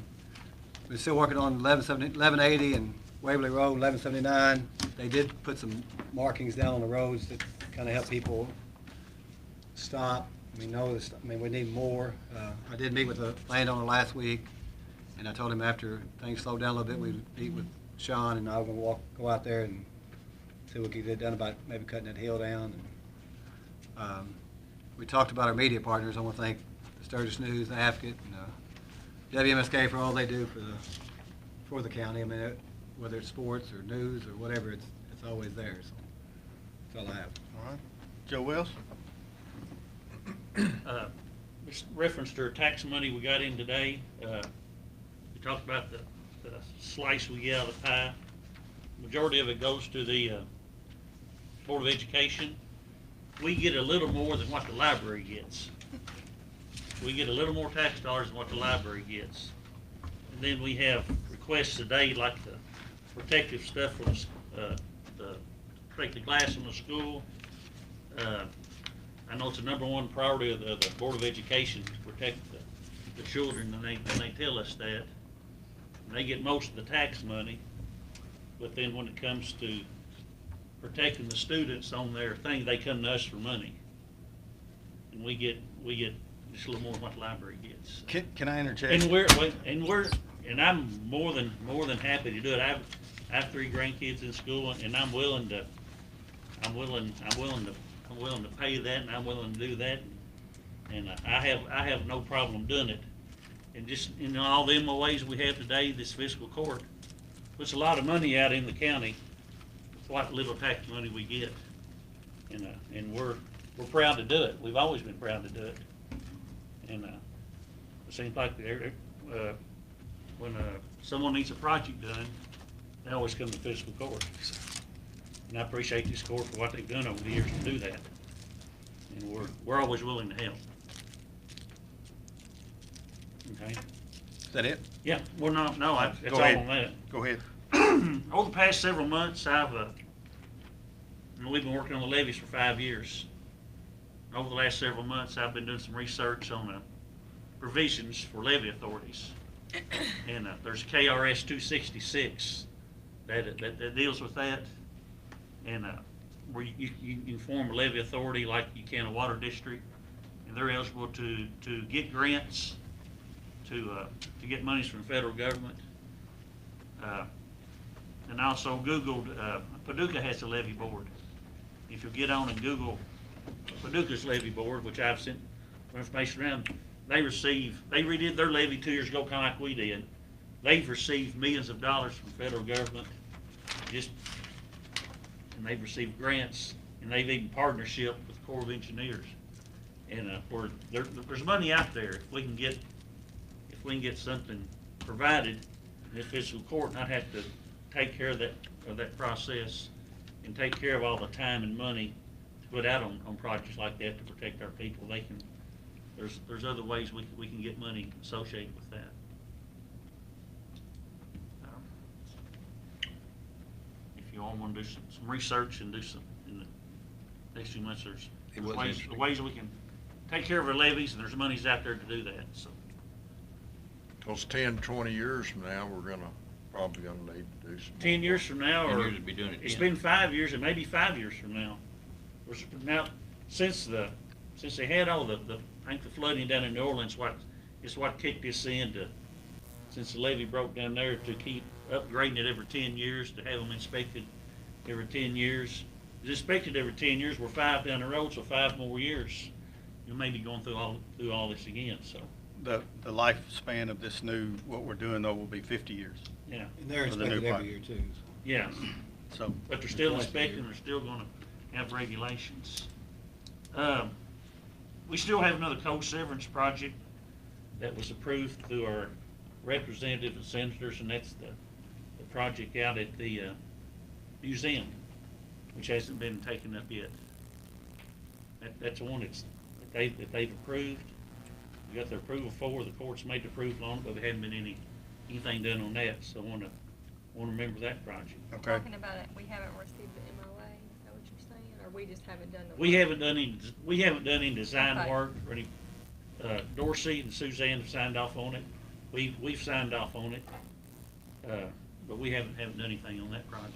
We're still working on 1180 and Waverly Road, 1179. They did put some markings down on the roads that kind of help people stop. We know this, we need more. I did meet with a landowner last week, and I told him after things slowed down a little bit, we'd meet with Sean, and I was gonna go out there and see what we could get done about maybe cutting that hill down. And, we talked about our media partners. I want to thank the Sturgis News, the Advocate, and WMSK for all they do for the county. I mean, whether it's sports or news or whatever, it's always there. So that's all I have. All right. Joe Wells? Just reference to our tax money we got in today. We talked about the slice we get out of the pie. Majority of it goes to the Board of Education. We get a little more than what the library gets. We get a little more tax dollars than what the library gets. And then we have requests today like the protective stuff from the protect the glass in the school. I know it's the #1 priority of the Board of Education to protect the children, and they tell us that. And they get most of the tax money, but then when it comes to protecting the students on their thing, they come to us for money. And we get just a little more than what the library gets. Can I interject? And I'm more than happy to do it. I have 3 grandkids in school, and I'm willing to pay that, and I'm willing to do that. And I have no problem doing it. And just in all the MOAs we have today, this fiscal court puts a lot of money out in the county with what little tax money we get. And we're proud to do it. We've always been proud to do it. And it seems like when someone needs a project done, they always come to fiscal court. And I appreciate this court for what they've done over the years to do that. And we're always willing to help. Okay? Is that it? Yeah, well, no, that's Go all ahead. on that. Go ahead. Over the past several months, we've been working on the levies for 5 years. Over the last several months, I've been doing some research on provisions for levy authorities. And there's KRS 266 that deals with that. And where you can form a levy authority like you can a water district, and they're eligible to get grants, to get monies from the federal government. And I also Googled, Paducah has a levy board. If you get on and Google Paducah's levy board, which I've sent information around, they redid their levy 2 years ago, kind of like we did. They've received millions of dollars from the federal government, and they've received grants, and they've even partnership with the Corps of Engineers. And there's money out there if we can get something provided in the fiscal court, not have to take care of that process, and take care of all the time and money to put out on projects like that to protect our people. There's other ways we can get money associated with that. If you all want to do some research and do some in the next few months, there's ways we can take care of our levies, and there's monies out there to do that. So. Because 10, 20 years from now, we're probably gonna need to do some. 10 years from now, 10 or years to be doing it it's again. been 5 years, and maybe 5 years from now. Now, since they had all I think the flooding down in New Orleans, is what kicked this since the levee broke down there, to keep upgrading it every 10 years, to have them inspected every 10 years. It's inspected every 10 years. We're 5 down the road, so 5 more years. You may be going through all this again. So. The lifespan of this what we're doing though will be 50 years. Yeah. And they're For the new inspected part. every year too. Yeah. So, But they're still inspecting, they're still gonna have regulations. We still have another coal severance project that was approved through our representative and senators, and that's the project out at the museum, which hasn't been taken up yet. That's the one that they've approved. We got their approval for, the court's made the approval on it, but there hadn't been anything done on that, so I want to remember that project. okay. Talking about it, we haven't received the MOA, is that what you're saying, or we just haven't done the? We work? haven't done any design Okay. work or Dorsey and Suzanne have signed off on it. We've signed off on it, but we haven't done anything on that project.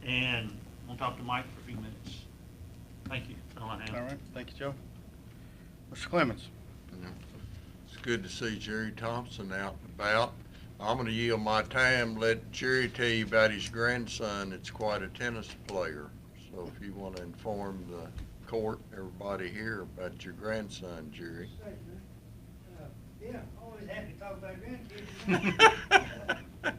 And I'm gonna talk to Mike for a few minutes. Thank you, that's all I have. All right, thank you, Joe. Mr. Clemens? It's good to see Jerry Thompson out and about. I'm gonna yield my time, let Jerry tell you about his grandson. It's quite a tennis player. So if you wanna inform the court, everybody here about your grandson, Jerry. Yeah, always happy to talk about grandkids. My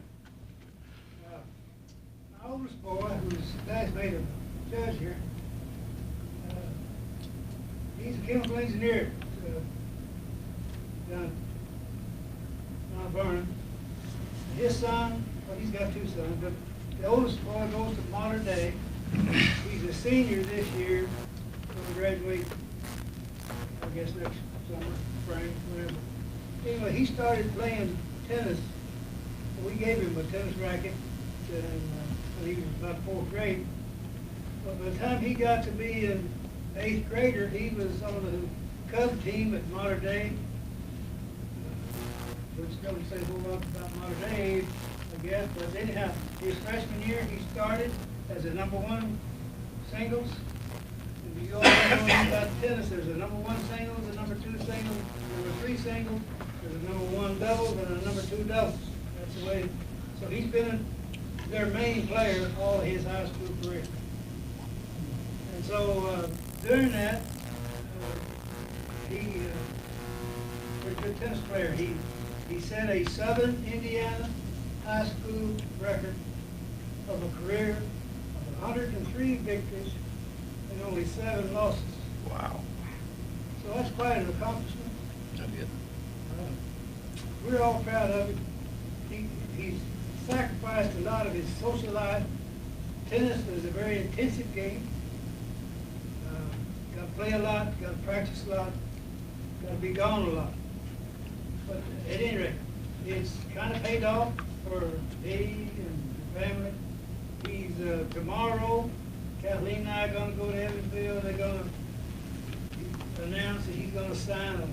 oldest boy, who's classmate of the judge here, he's a chemical engineer down Vernon. His son, well, he's got two sons, but the oldest boy goes to modern day. He's a senior this year, going to graduate, I guess, next summer, spring, whatever. Anyway, he started playing tennis. We gave him a tennis racket when he was about fourth grade. But by the time he got to be an eighth grader, he was on the Cub team at Modern Day. Which doesn't say a whole lot about Modern Day, I guess. But anyhow, his freshman year, he started as a #1 singles. If you go on about tennis, there's a #1 singles, a #2 singles, #3 singles. There's a #1 doubles and a #2 doubles. That's the way. So he's been their main player all his high school career. And so during that, he was a good tennis player. He set a Southern Indiana high school record of a career of 103 victories and only 7 losses. Wow. So that's quite an accomplishment. I did. We're all proud of him. He's sacrificed a lot of his social life. Tennis is a very intensive game. Got to play a lot, got to practice a lot, got to be gone a lot. But at any rate, it's kind of paid off for he and the family. He's tomorrow, Kathleen and I are going to go to Evansville. They're going to announce that he's going to sign a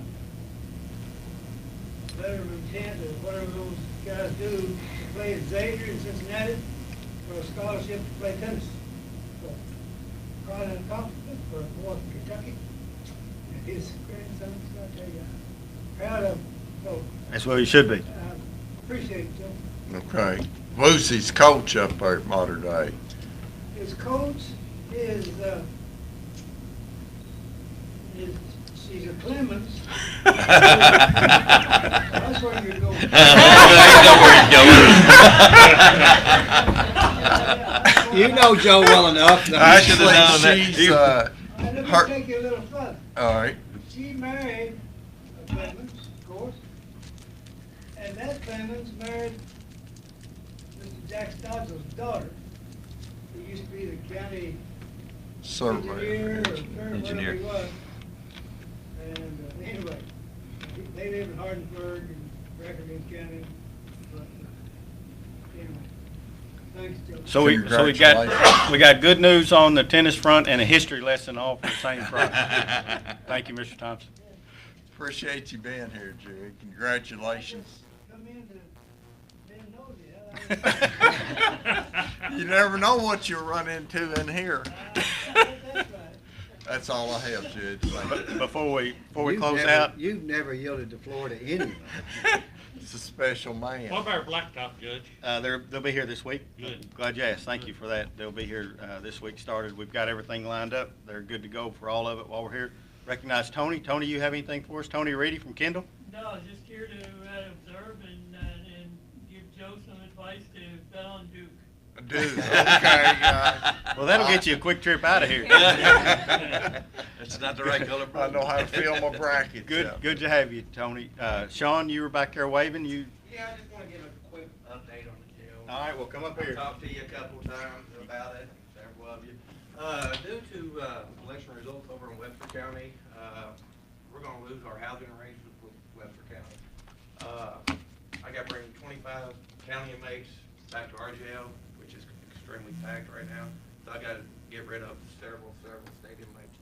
letter of intent or whatever those guys do to play at Xavier in Cincinnati for a scholarship to play tennis. So, quite an accomplishment for a boy from Kentucky. And his grandson, I tell you, proud of him. So, That's what he should be. appreciate it, Joe. Okay. Lucy's coach up there at Modern Day. His coach is she's a Clemens. That's where you're going. You know Joe well enough. I should have known that. She's, Let me her- take you a little further. all right. She married a Clemens, of course, and that Clemens married Mr. Jack Stoddard's daughter, who used to be the county engineer or clerk, whatever he was. And anyway, they live in Hardinsburg and Breckenridge County. But anyway, thanks, Joe. So we Congratulations. we got good news on the tennis front and a history lesson all for the same price. Thank you, Mr. Thompson. Appreciate you being here, Jerry. Congratulations. Come in to Ben Nosey. You never know what you'll run into in here. That's right. That's all I have, Judge. Thank you. Before we You've close never- out, You've never yielded the floor to anyone. It's a special man. What about our blacktop, Judge? they'll be here this week. Good. Glad you asked. Thank you for that. They'll be here this week started. We've got everything lined up. They're good to go for all of it while we're here. Recognize Tony. Tony, you have anything for us? Tony Reedy from Kendall? No, just here to observe and give Joe some advice to bet on Duke. Dude, okay. Well, that'll get you a quick trip out of here. That's not the right color. I know how to fill my brackets. Good to have you, Tony. Sean, you were back there waving. Yeah, I just want to give a quick update on the jail. All right, well, come up here. I talked to you a couple of times about it, several of you. Due to election results over in Webster County, we're going to lose our housing arrangements with Webster County. I got to bring 25 county inmates back to our jail, which is extremely packed right now. So I got to get rid of several state inmates.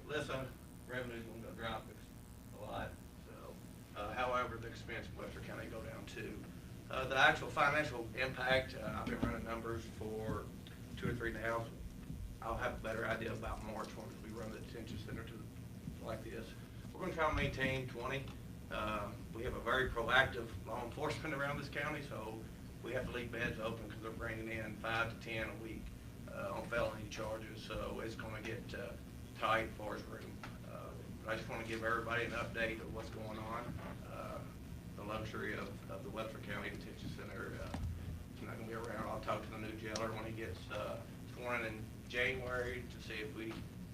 Listen, revenue's gonna drop a lot, so, however, the expense in Webster County go down too. The actual financial impact, I've been running numbers for 2 or 3 now. I'll have a better idea about March when we run the detention center like this. We're gonna try to maintain 20. We have a very proactive law enforcement around this county, so we have to leave beds open because they're bringing in 5 to 10 a week on felony charges, so it's gonna get tight for us room. But I just wanna give everybody an update of what's going on. The luxury of the Webster County Detention Center is not gonna be around. I'll talk to the new jailer when he gets sworn in January to see if we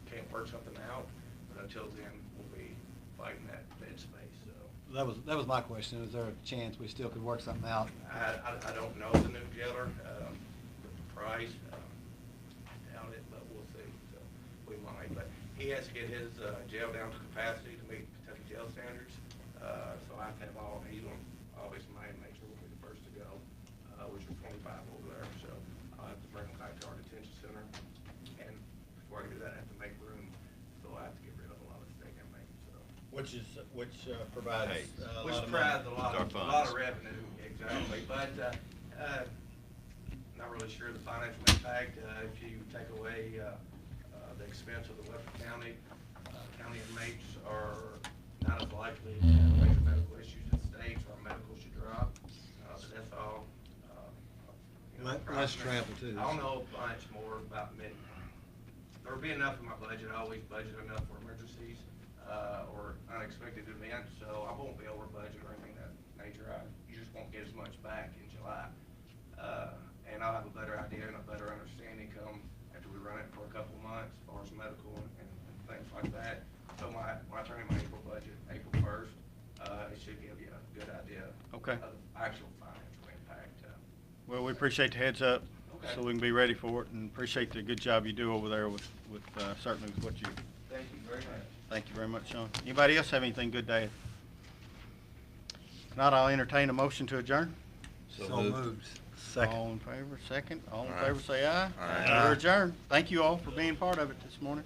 can't work something out. But until then, we'll be fighting that bed space, so. That was my question. Is there a chance we still could work something out? I don't know the new jailer, with the price, doubt it, but we'll see, so we might. But he has to get his jail down to capacity to meet Kentucky jail standards, so I have to have obviously my inmates will be the first to go, which are 25 over there, so I'll have to bring them back to our detention center. And before I do that, I have to make room, so I have to get rid of a lot of state inmates, so. Which provides Hey. a Which lot of provides money. a lot It's our of, funds. revenue, exactly, but, not really sure of the financial impact, if you take away, the expense of the Webster County, county inmates are not as likely to have major medical issues in states, or medical should drop, but that's all, you know, Less travel too. I don't know a bunch more about there'll be enough in my budget. I always budget enough for emergencies, or unexpected events, so I won't be over budget or anything of that nature. You just won't get as much back in July. And I'll have a better idea and a better understanding come after we run it for a couple months, as far as medical and things like that. So when I turn in my April budget, April 1st, it should give you a good idea Okay. of the actual financial impact. Well, we appreciate the heads up, Okay. so we can be ready for it, and appreciate the good job you do over there with certainly with what you. Thank you very much. Thank you very much, Sean. Anybody else have anything good to add? If not, I'll entertain a motion to adjourn. So moved. Second. All in favor, second. All in All right. favor, say aye. Aye. We're adjourned. Thank you all for being part of it this morning.